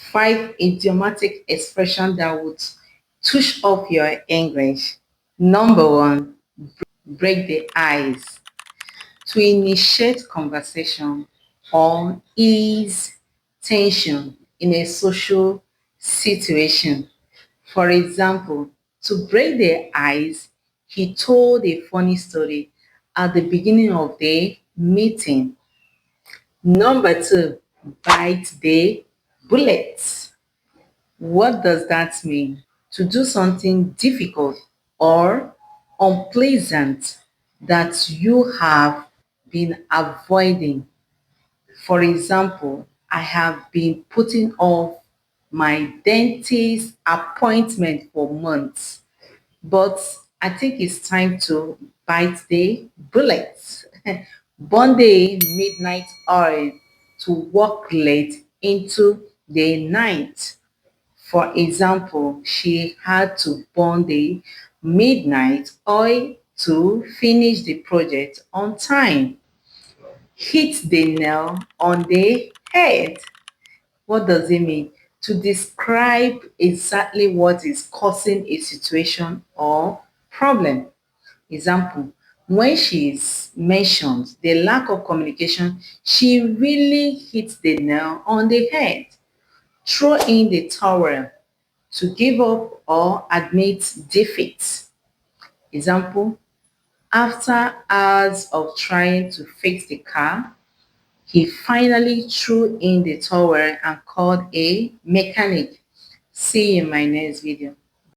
Five idiomatic expression that would touch up your English. Number one, break the ice. To initiate conversation or ease tension in a social situation. For example, to break the ice, he told a funny story at the beginning of the meeting. Number two, bite the bullet. What does that mean? To do something difficult or unpleasant that you have been avoiding. For example, I have been putting off my dentist appointment for months, but I think it's time to bite the bullet. Burn the midnight oil to work late into the night. For example, she had to burn the midnight oil to finish the project on time. Hit the nail on the head. What does it mean? To describe exactly what is causing a situation or problem. Example, when she is mentioned the lack of communication, she really hit the nail on the head. Throw in the towel to give up or admit defeat. Example, after hours of trying to fix the car, he finally threw in the towel and called a mechanic. See you in my next video.